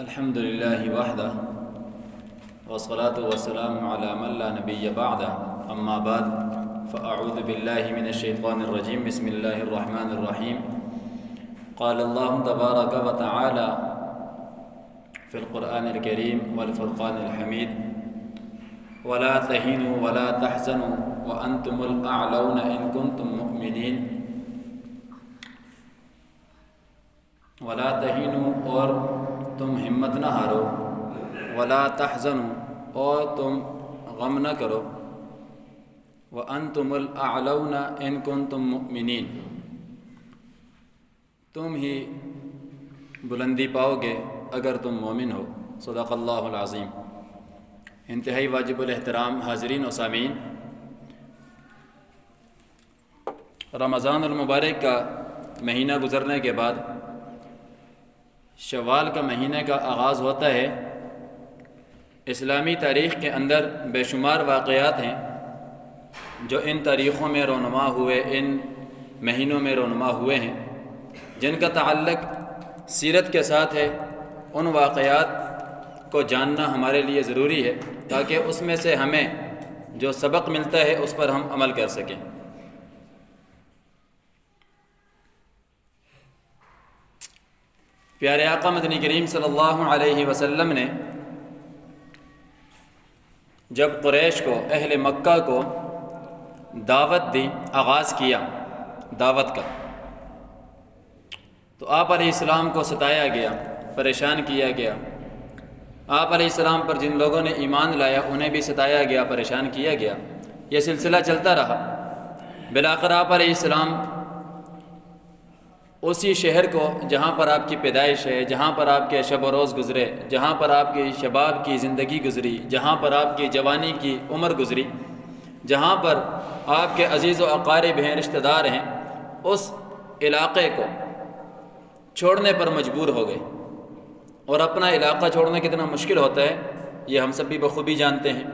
الحمد لله وحده والصلاة والسلام على من لا نبي بعده أما بعد فأعوذ بالله من الشيطان الرجيم بسم الله الرحمن الرحيم قال الله تبارك وتعالى في القرآن الكريم والفرقان الحميد ولا تهنوا ولا تحزنوا وأنتم الأعلون إن كنتم مؤمنين ولا تهنوا اور تم ہمت نہ ہارو ولا تحزنوا اور تم غم نہ کرو وانتم الاعلون ان کنتم مؤمنین تم ہی بلندی پاؤ گے اگر تم مومن ہو۔ صدق اللہ العظیم۔ انتہائی واجب الاحترام حاضرین و سامعین، رمضان المبارک کا مہینہ گزرنے کے بعد شوال کا مہینے کا آغاز ہوتا ہے۔ اسلامی تاریخ کے اندر بے شمار واقعات ہیں جو ان تاریخوں میں رونما ہوئے، ان مہینوں میں رونما ہوئے ہیں، جن کا تعلق سیرت کے ساتھ ہے۔ ان واقعات کو جاننا ہمارے لیے ضروری ہے تاکہ اس میں سے ہمیں جو سبق ملتا ہے اس پر ہم عمل کر سکیں۔ پیارے آقا مدنی کریم صلی اللہ علیہ وسلم نے جب قریش کو، اہل مکہ کو دعوت دی، آغاز کیا دعوت کا، تو آپ علیہ السلام کو ستایا گیا، پریشان کیا گیا۔ آپ علیہ السلام پر جن لوگوں نے ایمان لایا انہیں بھی ستایا گیا، پریشان کیا گیا۔ یہ سلسلہ چلتا رہا۔ بالآخر آپ علیہ السلام اسی شہر کو جہاں پر آپ کی پیدائش ہے، جہاں پر آپ کے شب و روز گزرے، جہاں پر آپ کی شباب کی زندگی گزری، جہاں پر آپ کی جوانی کی عمر گزری، جہاں پر آپ کے عزیز و اقارب ہیں، رشتہ دار ہیں، اس علاقے کو چھوڑنے پر مجبور ہو گئے۔ اور اپنا علاقہ چھوڑنا کتنا مشکل ہوتا ہے یہ ہم سب بھی بخوبی جانتے ہیں۔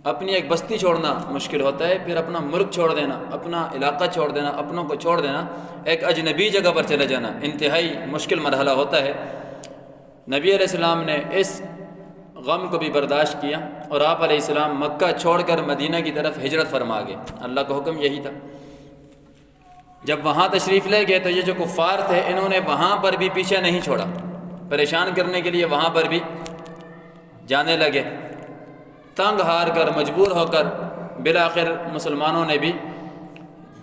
اپنی ایک بستی چھوڑنا مشکل ہوتا ہے، پھر اپنا ملک چھوڑ دینا، اپنا علاقہ چھوڑ دینا، اپنوں کو چھوڑ دینا، ایک اجنبی جگہ پر چلے جانا انتہائی مشکل مرحلہ ہوتا ہے۔ نبی علیہ السلام نے اس غم کو بھی برداشت کیا اور آپ علیہ السلام مکہ چھوڑ کر مدینہ کی طرف ہجرت فرما گئے۔ اللہ کا حکم یہی تھا۔ جب وہاں تشریف لے گئے تو یہ جو کفار تھے انہوں نے وہاں پر بھی پیچھے نہیں چھوڑا، پریشان کرنے کے لیے وہاں پر بھی جانے لگے۔ تنگ ہار کر، مجبور ہو کر بالآخر مسلمانوں نے بھی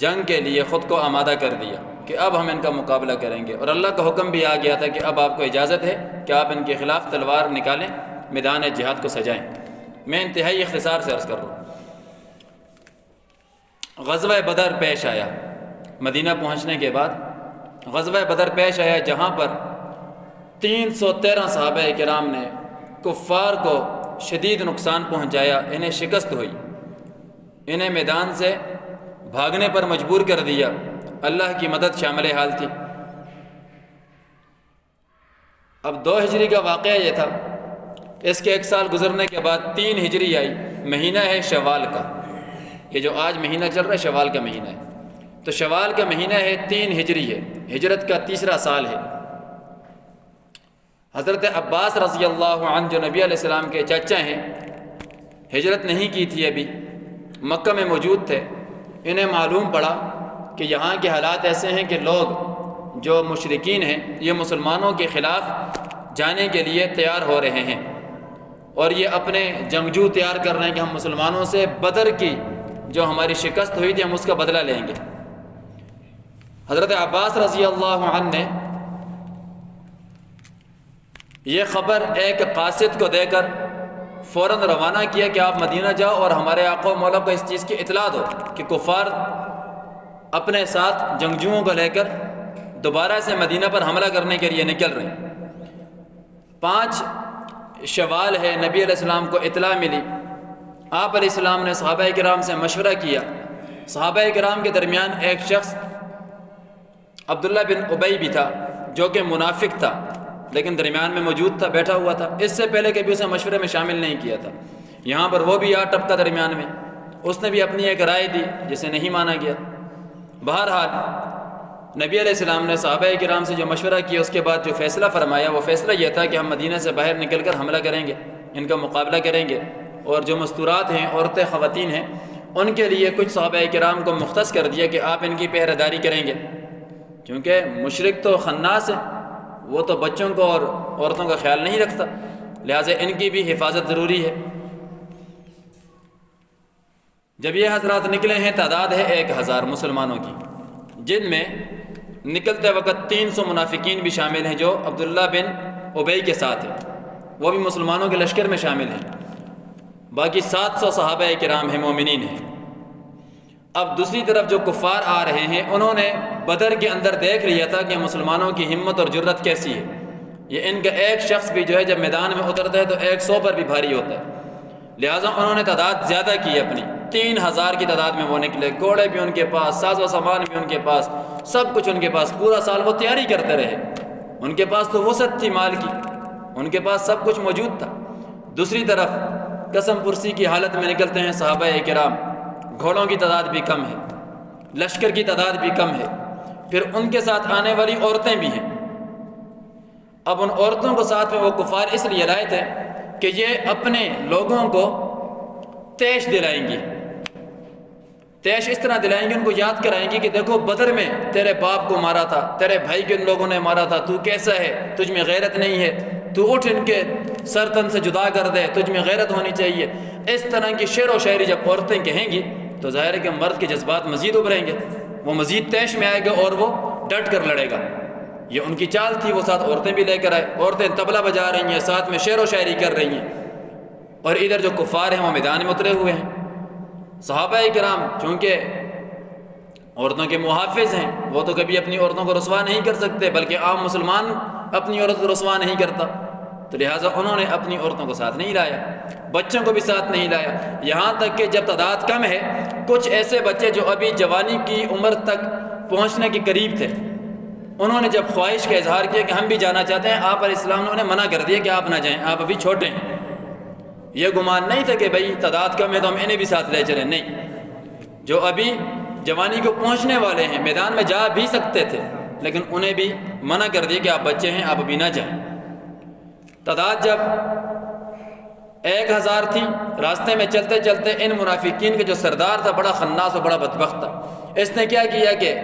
جنگ کے لیے خود کو آمادہ کر دیا کہ اب ہم ان کا مقابلہ کریں گے، اور اللہ کا حکم بھی آ گیا تھا کہ اب آپ کو اجازت ہے کہ آپ ان کے خلاف تلوار نکالیں، میدان جہاد کو سجائیں۔ میں انتہائی اختصار سے عرض کر رہا ہوں۔ غزوہ بدر پیش آیا۔ مدینہ پہنچنے کے بعد غزوہ بدر پیش آیا، جہاں پر 313 صحابہ کرام نے کفار کو شدید نقصان پہنچایا، انہیں شکست ہوئی، انہیں میدان سے بھاگنے پر مجبور کر دیا۔ اللہ کی مدد شامل حال تھی۔ اب 2 ہجری کا واقعہ یہ تھا، اس کے 1 سال گزرنے کے بعد 3 ہجری آئی، مہینہ ہے شوال کا۔ یہ جو آج مہینہ چل رہا ہے شوال کا مہینہ ہے، تو شوال کا مہینہ ہے، 3 ہجری ہے، ہجرت کا 3را سال ہے۔ حضرت عباس رضی اللہ عنہ جو نبی علیہ السلام کے چچا ہیں، ہجرت نہیں کی تھی، ابھی مکہ میں موجود تھے۔ انہیں معلوم پڑا کہ یہاں کے حالات ایسے ہیں کہ لوگ جو مشرکین ہیں یہ مسلمانوں کے خلاف جانے کے لیے تیار ہو رہے ہیں، اور یہ اپنے جنگجو تیار کر رہے ہیں کہ ہم مسلمانوں سے بدر کی جو ہماری شکست ہوئی تھی ہم اس کا بدلہ لیں گے۔ حضرت عباس رضی اللہ عنہ نے یہ خبر ایک قاصد کو دے کر فوراً روانہ کیا کہ آپ مدینہ جاؤ اور ہمارے آقا و مولا کو اس چیز کی اطلاع دو کہ کفار اپنے ساتھ جنگجوؤں کو لے کر دوبارہ سے مدینہ پر حملہ کرنے کے لیے نکل رہے ہیں۔ 5 شوال ہے، نبی علیہ السلام کو اطلاع ملی۔ آپ علیہ السلام نے صحابہ کرام سے مشورہ کیا۔ صحابہ کرام کے درمیان ایک شخص عبداللہ بن ابی بھی تھا جو کہ منافق تھا، لیکن درمیان میں موجود تھا، بیٹھا ہوا تھا۔ اس سے پہلے کبھی اسے مشورے میں شامل نہیں کیا تھا، یہاں پر وہ بھی آ ٹپکا درمیان میں، اس نے بھی اپنی ایک رائے دی جسے نہیں مانا گیا۔ بہرحال نبی علیہ السلام نے صحابہ کرام سے جو مشورہ کیا اس کے بعد جو فیصلہ فرمایا وہ فیصلہ یہ تھا کہ ہم مدینہ سے باہر نکل کر حملہ کریں گے، ان کا مقابلہ کریں گے، اور جو مستورات ہیں، عورتیں، خواتین ہیں، ان کے لیے کچھ صحابہ کرام کو مختص کر دیا کہ آپ ان کی پہرہ داری کریں گے، کیونکہ مشرک تو خناس ہے، وہ تو بچوں کو اور عورتوں کا خیال نہیں رکھتا، لہٰذا ان کی بھی حفاظت ضروری ہے۔ جب یہ حضرات نکلے ہیں، تعداد ہے 1000 مسلمانوں کی، جن میں نکلتے وقت 300 منافقین بھی شامل ہیں جو عبداللہ بن ابی کے ساتھ ہیں، وہ بھی مسلمانوں کے لشکر میں شامل ہیں، باقی 700 صحابہ کرام ہیں، مومنین ہیں۔ اب دوسری طرف جو کفار آ رہے ہیں، انہوں نے بدر کے اندر دیکھ لیا تھا کہ مسلمانوں کی ہمت اور جرت کیسی ہے، یہ ان کا ایک شخص بھی جو ہے جب میدان میں اترتا ہے تو 100 پر بھی بھاری ہوتا ہے، لہٰذا انہوں نے تعداد زیادہ کی اپنی، 3000 کی تعداد میں وہ نکلے، گھوڑے بھی ان کے پاس، ساز و سامان بھی ان کے پاس، سب کچھ ان کے پاس، پورا سال وہ تیاری کرتے رہے، ان کے پاس تو وسعت تھی مال کی، ان کے پاس سب کچھ موجود تھا۔ دوسری طرف قسم پرسی کی حالت میں نکلتے ہیں صحابہ کرام، گھوڑوں کی تعداد بھی کم ہے، لشکر کی تعداد بھی کم ہے، پھر ان کے ساتھ آنے والی عورتیں بھی ہیں۔ اب ان عورتوں کو ساتھ میں وہ کفار اس لیے لائے تھے کہ یہ اپنے لوگوں کو تیش دلائیں گی، تیش اس طرح دلائیں گے، ان کو یاد کرائیں گی کہ دیکھو بدر میں تیرے باپ کو مارا تھا، تیرے بھائی کے ان لوگوں نے مارا تھا، تو کیسا ہے، تجھ میں غیرت نہیں ہے، تو اٹھ ان کے سر تن سے جدا کر دے، تجھ میں غیرت ہونی چاہیے۔ اس طرح کی شعر و شاعری جب عورتیں کہیں گی تو ظاہر ہے کہ مرد کے جذبات مزید ابھریں گے، وہ مزید تیش میں آئے گا اور وہ ڈٹ کر لڑے گا۔ یہ ان کی چال تھی، وہ ساتھ عورتیں بھی لے کر آئے، عورتیں طبلہ بجا رہی ہیں، ساتھ میں شعر و شاعری کر رہی ہیں، اور ادھر جو کفار ہیں وہ میدان میں اترے ہوئے ہیں۔ صحابہ کرام چونکہ عورتوں کے محافظ ہیں، وہ تو کبھی اپنی عورتوں کو رسوا نہیں کر سکتے، بلکہ عام مسلمان اپنی عورت کو رسوا نہیں کرتا، تو لہٰذا انہوں نے اپنی عورتوں کو ساتھ نہیں لایا، بچوں کو بھی ساتھ نہیں لایا، یہاں تک کہ جب تعداد کم ہے، کچھ ایسے بچے جو ابھی جوانی کی عمر تک پہنچنے کے قریب تھے، انہوں نے جب خواہش کا اظہار کیا کہ ہم بھی جانا چاہتے ہیں، آپ علیہ السلام نے انہیں منع کر دیا کہ آپ نہ جائیں، آپ ابھی چھوٹے ہیں۔ یہ گمان نہیں تھا کہ بھئی تعداد کم ہے تو ہم انہیں بھی ساتھ لے چلیں، نہیں، جو ابھی جوانی کو پہنچنے والے ہیں میدان میں جا بھی سکتے تھے، لیکن انہیں بھی منع کر دیا کہ آپ بچے ہیں، آپ ابھی نہ جائیں۔ تعداد جب 1000 تھی، راستے میں چلتے چلتے ان منافقین کے جو سردار تھا بڑا خناس اور بڑا بدبخت تھا، اس نے کیا کیا کہ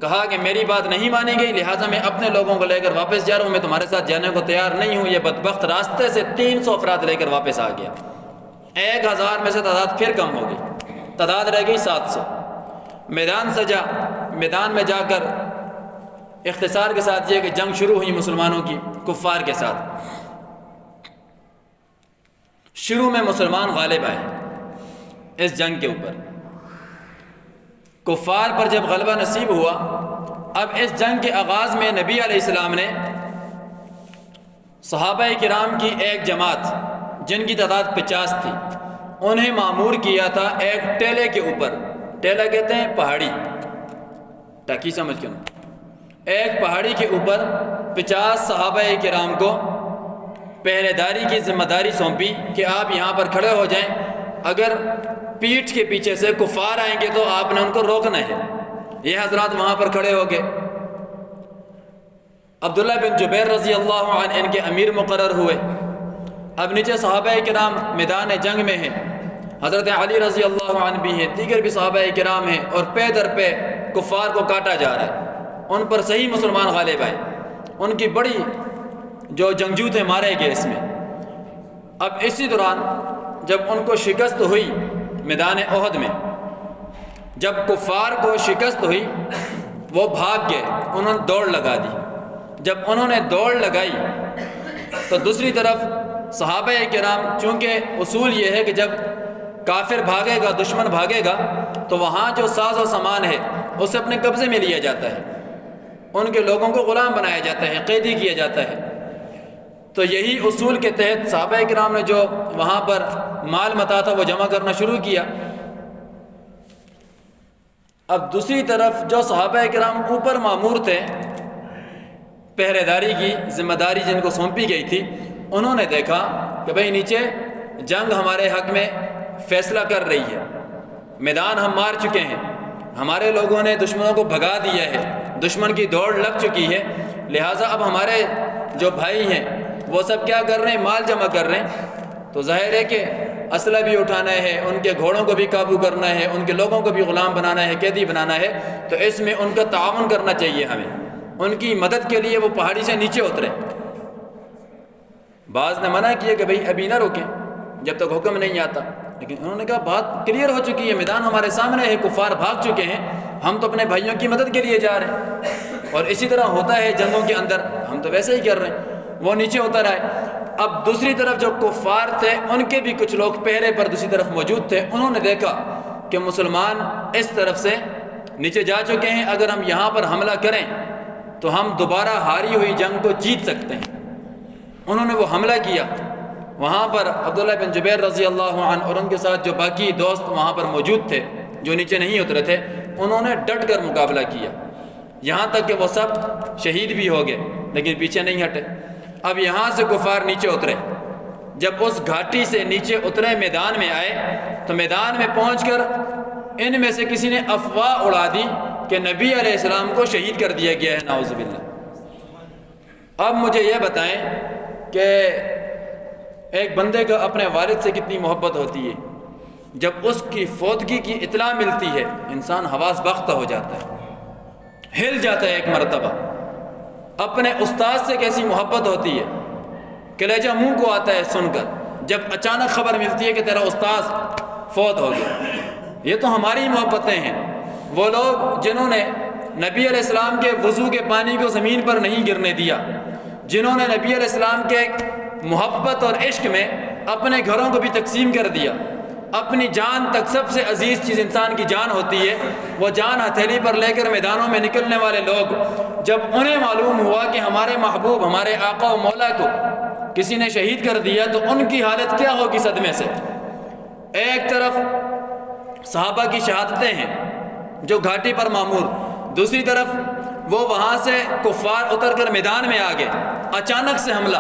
کہا کہ میری بات نہیں مانی گئی، لہٰذا میں اپنے لوگوں کو لے کر واپس جا رہا ہوں، میں تمہارے ساتھ جانے کو تیار نہیں ہوں۔ یہ بدبخت راستے سے 300 افراد لے کر واپس آ گیا، 1000 میں سے تعداد پھر کم ہو گئی، تعداد رہ گئی 700۔ میدان میں جا کر اختصار کے ساتھ یہ کہ جنگ شروع ہوئی مسلمانوں کی کفار کے ساتھ۔ شروع میں مسلمان غالب آئے اس جنگ کے اوپر، کفار پر جب غلبہ نصیب ہوا، اب اس جنگ کے آغاز میں نبی علیہ السلام نے صحابہ کرام کی ایک جماعت جن کی تعداد 50 تھی، انہیں مامور کیا تھا ایک ٹیلے کے اوپر، ٹیلا کہتے ہیں پہاڑی، ٹاکی سمجھ کے نا، ایک پہاڑی کے اوپر 50 صحابہ کرام کو پہرے داری کی ذمہ داری سونپی کہ آپ یہاں پر کھڑے ہو جائیں، اگر پیٹھ کے پیچھے سے کفار آئیں گے تو آپ نے ان کو روکنا ہے۔ یہ حضرات وہاں پر کھڑے ہو گئے، عبداللہ بن جبیر رضی اللہ عنہ ان کے امیر مقرر ہوئے۔ اب نیچے صحابہ کرام میدان جنگ میں ہیں، حضرت علی رضی اللہ عنہ بھی ہیں، دیگر بھی صحابہ کرام ہیں، اور پے در پہ کفار کو کاٹا جا رہا ہے، ان پر صحیح مسلمان غالب آئے، ان کی بڑی جو جنگجو تھے مارے گئے اس میں۔ اب اسی دوران جب ان کو شکست ہوئی میدان احد میں، جب کفار کو شکست ہوئی وہ بھاگ گئے، انہوں نے دوڑ لگا دی۔ جب انہوں نے دوڑ لگائی تو دوسری طرف صحابہ کرام، چونکہ اصول یہ ہے کہ جب کافر بھاگے گا، دشمن بھاگے گا، تو وہاں جو ساز و سامان ہے اسے اپنے قبضے میں لیا جاتا ہے، ان کے لوگوں کو غلام بنایا جاتا ہے، قیدی کیا جاتا ہے۔ تو یہی اصول کے تحت صحابہ کرام نے جو وہاں پر مال متا تھا وہ جمع کرنا شروع کیا۔ اب دوسری طرف جو صحابہ کرام اوپر مامور تھے، پہرے داری کی ذمہ داری جن کو سونپی گئی تھی، انہوں نے دیکھا کہ بھئی نیچے جنگ ہمارے حق میں فیصلہ کر رہی ہے، میدان ہم مار چکے ہیں، ہمارے لوگوں نے دشمنوں کو بھگا دیا ہے، دشمن کی دوڑ لگ چکی ہے، لہٰذا اب ہمارے جو بھائی ہیں وہ سب کیا کر رہے ہیں؟ مال جمع کر رہے ہیں۔ تو ظاہر ہے کہ اسلحہ بھی اٹھانا ہے، ان کے گھوڑوں کو بھی قابو کرنا ہے، ان کے لوگوں کو بھی غلام بنانا ہے، قیدی بنانا ہے، تو اس میں ان کا تعاون کرنا چاہیے ہمیں، ان کی مدد کے لیے وہ پہاڑی سے نیچے اترے۔ بعض نے منع کیا کہ بھئی ابھی نہ روکیں جب تک حکم نہیں آتا، لیکن انہوں نے کہا بات کلیئر ہو چکی ہے، میدان ہمارے سامنے ہے، کفار بھاگ چکے ہیں، ہم تو اپنے بھائیوں کی مدد کے لیے جا رہے ہیں۔ اور اسی طرح ہوتا ہے جنگوں کے اندر، ہم تو ویسے ہی کر رہے ہیں، وہ نیچے اتر آئے۔ اب دوسری طرف جو کفار تھے ان کے بھی کچھ لوگ پہرے پر دوسری طرف موجود تھے، انہوں نے دیکھا کہ مسلمان اس طرف سے نیچے جا چکے ہیں، اگر ہم یہاں پر حملہ کریں تو ہم دوبارہ ہاری ہوئی جنگ کو جیت سکتے ہیں۔ انہوں نے وہ حملہ کیا، وہاں پر عبداللہ بن جبیر رضی اللہ عنہ اور ان کے ساتھ جو باقی دوست وہاں پر موجود تھے جو نیچے نہیں اترے تھے، انہوں نے ڈٹ کر مقابلہ کیا، یہاں تک کہ وہ سب شہید بھی ہو گئے، لیکن پیچھے نہیں ہٹے۔ اب یہاں سے کفار نیچے اترے، جب اس گھاٹی سے نیچے اترے میدان میں آئے تو میدان میں پہنچ کر ان میں سے کسی نے افواہ اڑا دی کہ نبی علیہ السلام کو شہید کر دیا گیا ہے، نعوذ باللہ۔ اب مجھے یہ بتائیں کہ ایک بندے کا اپنے والد سے کتنی محبت ہوتی ہے، جب اس کی فوتگی کی اطلاع ملتی ہے انسان حواس باختہ ہو جاتا ہے، ہل جاتا ہے ایک مرتبہ۔ اپنے استاد سے کیسی محبت ہوتی ہے، کلیجہ منہ کو آتا ہے سن کر جب اچانک خبر ملتی ہے کہ تیرا استاد فوت ہو گیا۔ یہ تو ہماری محبتیں ہیں۔ وہ لوگ جنہوں نے نبی علیہ السلام کے وضو کے پانی کو زمین پر نہیں گرنے دیا، جنہوں نے نبی علیہ السلام کے محبت اور عشق میں اپنے گھروں کو بھی تقسیم کر دیا، اپنی جان تک، سب سے عزیز چیز انسان کی جان ہوتی ہے، وہ جان ہتھیلی پر لے کر میدانوں میں نکلنے والے لوگ، جب انہیں معلوم ہوا کہ ہمارے محبوب، ہمارے آقا و مولا کو کسی نے شہید کر دیا تو ان کی حالت کیا ہوگی صدمے سے۔ ایک طرف صحابہ کی شہادتیں ہیں جو گھاٹی پر معمور، دوسری طرف وہ وہاں سے کفار اتر کر میدان میں آ گئے، اچانک سے حملہ۔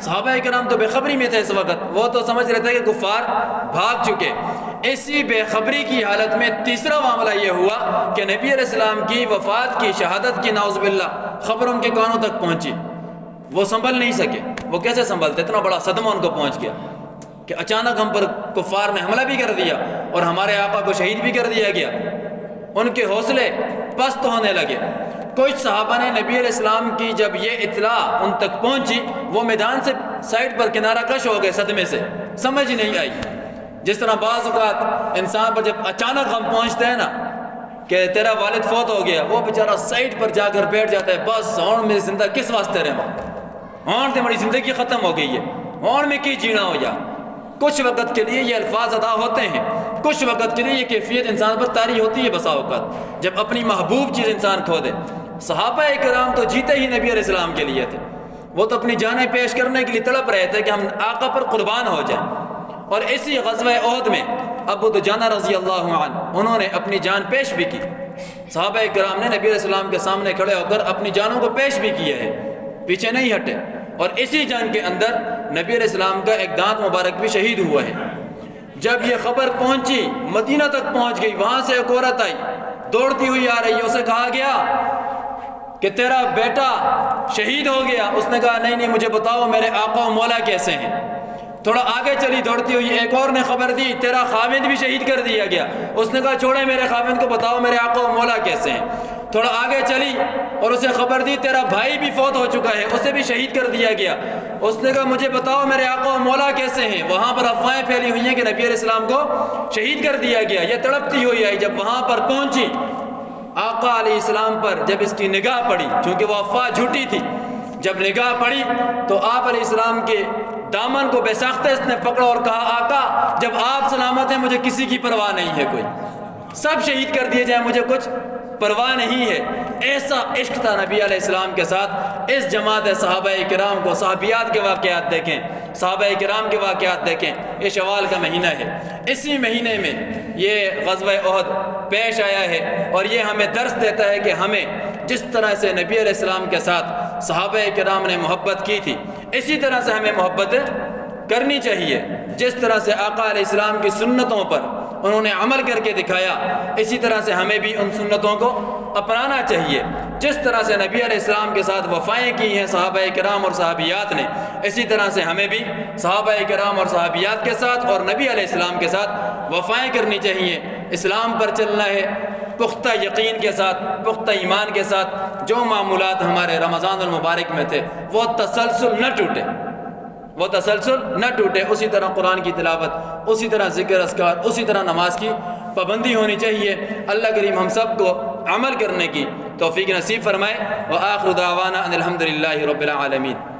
صحابہ کرام تو بے خبری میں تھے اس وقت، وہ تو سمجھ رہے تھے کہ کفار بھاگ چکے۔ اسی بے خبری کی حالت میں تیسرا معاملہ یہ ہوا کہ نبی علیہ السلام کی وفات کی، شہادت کی، نعوذ باللہ، خبر ان کے کانوں تک پہنچی، وہ سنبھل نہیں سکے۔ وہ کیسے سنبھلتے؟ اتنا بڑا صدمہ ان کو پہنچ گیا کہ اچانک ہم پر کفار نے حملہ بھی کر دیا اور ہمارے آقا کو شہید بھی کر دیا گیا۔ ان کے حوصلے پست ہونے لگے۔ کچھ صحابہ نے نبی علیہ السلام کی جب یہ اطلاع ان تک پہنچی، وہ میدان سے سائڈ پر کنارہ کش ہو گئے صدمے سے، سمجھ نہیں آئی۔ جس طرح بعض اوقات انسان پر جب اچانک ہم پہنچتے ہیں نا کہ تیرا والد فوت ہو گیا، وہ بیچارہ سائڈ پر جا کر بیٹھ جاتا ہے، بس ہون میں زندہ کس واسطے رہا، ہون سے ہماری زندگی ختم ہو گئی ہے، ہون میں کی جینا ہو جا۔ کچھ وقت کے لیے یہ الفاظ ادا ہوتے ہیں، کچھ وقت کے لیے یہ کیفیت انسان پر طاری ہوتی ہے بسا اوقات، جب اپنی محبوب چیز انسان کھو دے۔ صحابہ کرام تو جیتے ہی نبی علیہ السلام کے لیے تھے، وہ تو اپنی جانیں پیش کرنے کے لیے تڑپ رہے تھے کہ ہم آقا پر قربان ہو جائیں۔ اور اسی غزوہ احد میں ابو دجانہ رضی اللہ عنہ، انہوں نے اپنی جان پیش بھی کی۔ صحابہ کرام نے نبی علیہ السلام کے سامنے کھڑے ہو کر اپنی جانوں کو پیش بھی کیا ہے، پیچھے نہیں ہٹے۔ اور اسی جنگ کے اندر نبی علیہ السلام کا ایک دانت مبارک بھی شہید ہوا ہے۔ جب یہ خبر پہنچی، مدینہ تک پہنچ گئی، وہاں سے ایک عورت آئی، دوڑتی ہوئی آ رہی ہے، اسے کہا گیا کہ تیرا بیٹا شہید ہو گیا۔ اس نے کہا نہیں مجھے بتاؤ میرے آقا و مولا کیسے ہیں۔ تھوڑا آگے چلی دوڑتی ہوئی، ایک اور نے خبر دی تیرا خاوند بھی شہید کر دیا گیا۔ اس نے کہا چھوڑے میرے خاوند کو، بتاؤ میرے آقا و مولا کیسے ہیں۔ تھوڑا آگے چلی اور اسے خبر دی تیرا بھائی بھی فوت ہو چکا ہے، اسے بھی شہید کر دیا گیا۔ اس نے کہا مجھے بتاؤ میرے آقا و مولا کیسے ہیں۔ وہاں پر افواہیں پھیلی ہوئی ہیں کہ نبی علیہ السلام کو شہید کر دیا گیا۔ یہ تڑپتی ہوئی آئی، جب وہاں پر پہنچی، آقا علیہ السلام پر جب اس کی نگاہ پڑی، چونکہ وہ افواہ جھوٹی تھی، جب نگاہ پڑی تو آپ علیہ السلام کے دامن کو بے ساختہ اس نے پکڑا اور کہا آقا جب آپ سلامت ہیں مجھے کسی کی پرواہ نہیں ہے، کوئی سب شہید کر دیے جائیں مجھے کچھ پرواہ نہیں ہے۔ ایسا عشق تھا نبی علیہ السلام کے ساتھ۔ اس جماعت صحابہ کرام کو، صحابیات کے واقعات دیکھیں، صحابہ کرام کے واقعات دیکھیں۔ یہ شوال کا مہینہ ہے، اسی مہینے میں یہ غزوہ احد پیش آیا ہے، اور یہ ہمیں درس دیتا ہے کہ ہمیں جس طرح سے نبی علیہ السلام کے ساتھ صحابہ کرام نے محبت کی تھی، اسی طرح سے ہمیں محبت کرنی چاہیے۔ جس طرح سے آقا علیہ السلام کی سنتوں پر انہوں نے عمل کر کے دکھایا، اسی طرح سے ہمیں بھی ان سنتوں کو اپنانا چاہیے۔ جس طرح سے نبی علیہ السلام کے ساتھ وفائیں کی ہیں صحابہ کرام اور صحابیات نے، اسی طرح سے ہمیں بھی صحابہ کرام اور صحابیات کے ساتھ اور نبی علیہ السلام کے ساتھ وفائیں کرنی چاہیے۔ اسلام پر چلنا ہے پختہ یقین کے ساتھ، پختہ ایمان کے ساتھ۔ جو معمولات ہمارے رمضان المبارک میں تھے وہ تسلسل نہ ٹوٹے، وہ تسلسل نہ ٹوٹے۔ اسی طرح قرآن کی تلاوت، اسی طرح ذکر اذکار، اسی طرح نماز کی پابندی ہونی چاہیے۔ اللہ کریم ہم سب کو عمل کرنے کی توفیق نصیب فرمائے۔ وآخر دعوانا ان الحمد للہ رب العالمین۔